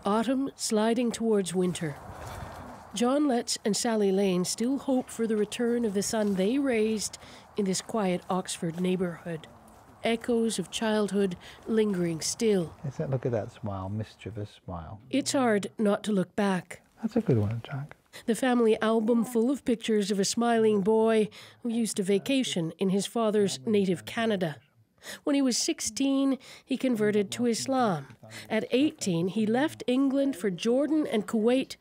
Autumn sliding towards winter. John Letts and Sally Lane still hope for the return of the son they raised in this quiet Oxford neighbourhood. Echoes of childhood lingering still. Look at that smile, mischievous smile. It's hard not to look back. That's a good one, Jack. The family album full of pictures of a smiling boy who used to vacation in his father's native Canada. When he was 16, he converted to Islam. At 18, he left England for Jordan and Kuwait,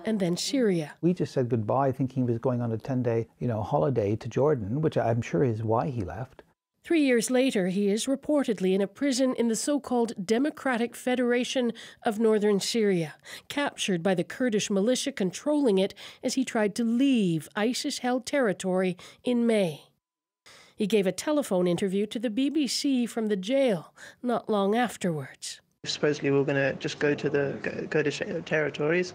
and then Syria. We just said goodbye thinking he was going on a 10-day, holiday to Jordan, which I'm sure is why he left. 3 years later, he is reportedly in a prison in the so-called Democratic Federation of Northern Syria, captured by the Kurdish militia controlling it as he tried to leave ISIS-held territory in May. He gave a telephone interview to the BBC from the jail not long afterwards. Supposedly we were going to just go to the Kurdish territories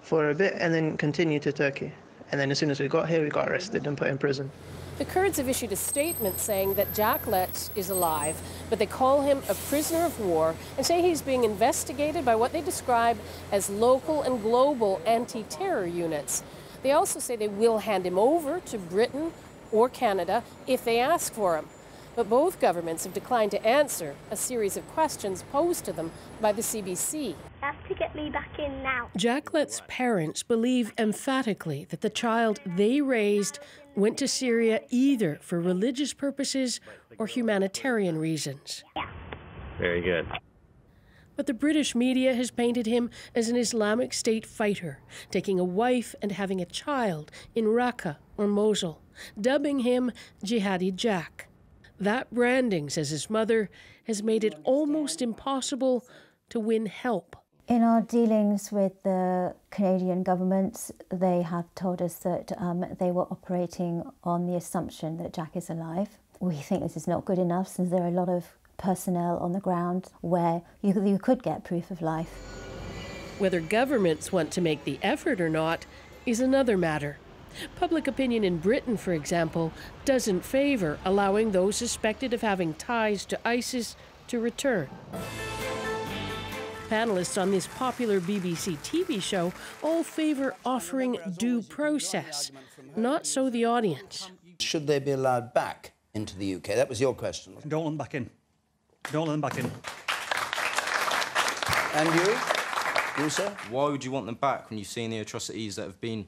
for a bit and then continue to Turkey. And then as soon as we got here, we got arrested and put in prison. The Kurds have issued a statement saying that Jack Letts is alive, but they call him a prisoner of war and say he's being investigated by what they describe as local and global anti-terror units. They also say they will hand him over to Britain or Canada if they ask for him. But both governments have declined to answer a series of questions posed to them by the CBC. You have to get me back in now. Jack Letts' parents believe emphatically that the child they raised went to Syria either for religious purposes or humanitarian reasons. Yeah. Very good. But the British media has painted him as an Islamic State fighter, taking a wife and having a child in Raqqa or Mosul, dubbing him Jihadi Jack. That branding, says his mother, has made it almost impossible to win help. In our dealings with the Canadian government, they have told us that they were operating on the assumption that Jack is alive. We think this is not good enough, since there are a lot of personnel on the ground where you could get proof of life. Whether governments want to make the effort or not is another matter. Public opinion in Britain, for example, doesn't favour allowing those suspected of having ties to ISIS to return. Panelists on this popular BBC TV show all favour offering due process, not so the audience. Should they be allowed back into the UK? That was your question. Don't let them back in. Don't let them back in. And you? You, sir? Why would you want them back when you've seen the atrocities that have been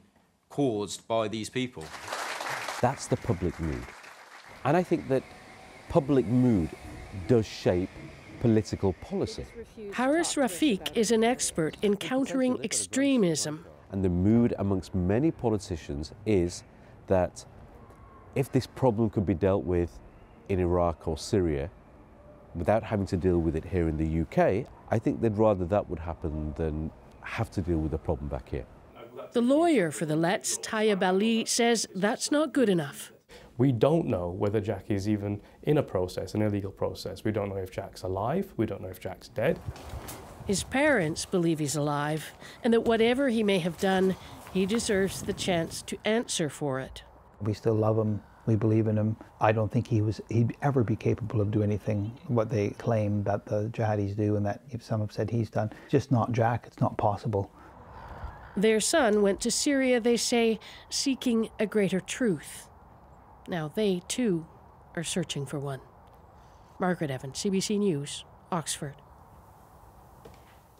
caused by these people? That's the public mood. And I think that public mood does shape political policy. Haris Rafiq is an expert in countering extremism. And the mood amongst many politicians is that if this problem could be dealt with in Iraq or Syria without having to deal with it here in the UK, I think they'd rather that would happen than have to deal with the problem back here. The lawyer for the Letts, Tayyab Ali, says that's not good enough. We don't know whether Jack is even in a process, an illegal process. We don't know if Jack's alive. We don't know if Jack's dead. His parents believe he's alive, and that whatever he may have done, he deserves the chance to answer for it. We still love him. We believe in him. I don't think he'd ever be capable of doing anything what they claim that the jihadis do, and that if some have said he's done. Just not Jack. It's not possible. Their son went to Syria, they say, seeking a greater truth. Now they, too, are searching for one. Margaret Evans, CBC News, Oxford.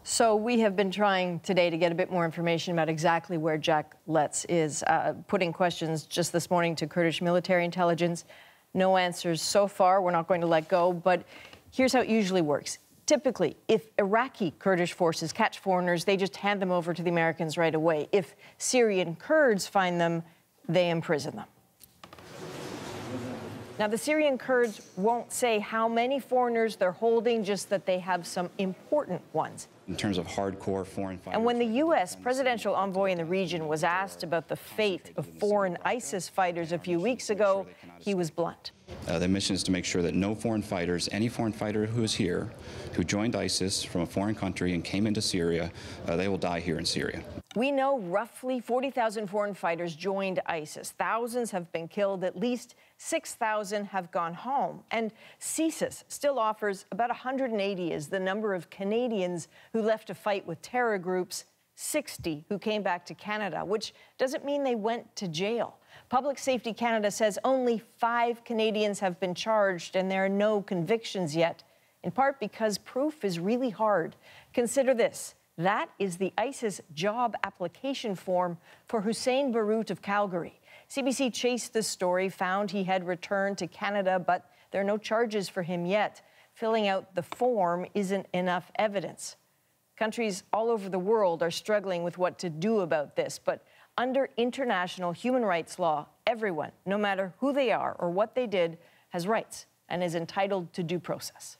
So we have been trying today to get a bit more information about exactly where Jack Letts is, putting questions just this morning to Kurdish military intelligence. No answers so far. We're not going to let go, but here's how it usually works. Typically, if Iraqi Kurdish forces catch foreigners, they just hand them over to the Americans right away. If Syrian Kurds find them, they imprison them. Now, the Syrian Kurds won't say how many foreigners they're holding, just that they have some important ones. In terms of hardcore foreign fighters. And when the U.S. presidential envoy in the region was asked about the fate of foreign ISIS fighters a few weeks ago, he was blunt. The mission is to make sure that no foreign fighters, any foreign fighter who is here, who joined ISIS from a foreign country and came into Syria, they will die here in Syria. We know roughly 40,000 foreign fighters joined ISIS. Thousands have been killed. At least 6,000 have gone home. And CSIS still offers about 180 as the number of Canadians who left to fight with terror groups, 60 who came back to Canada, which doesn't mean they went to jail. Public Safety Canada says only 5 Canadians have been charged and there are no convictions yet, in part because proof is really hard. Consider this. That is the ISIS job application form for Hussein Barout of Calgary. CBC chased this story, found he had returned to Canada, but there are no charges for him yet. Filling out the form isn't enough evidence. Countries all over the world are struggling with what to do about this, but under international human rights law, everyone, no matter who they are or what they did, has rights and is entitled to due process.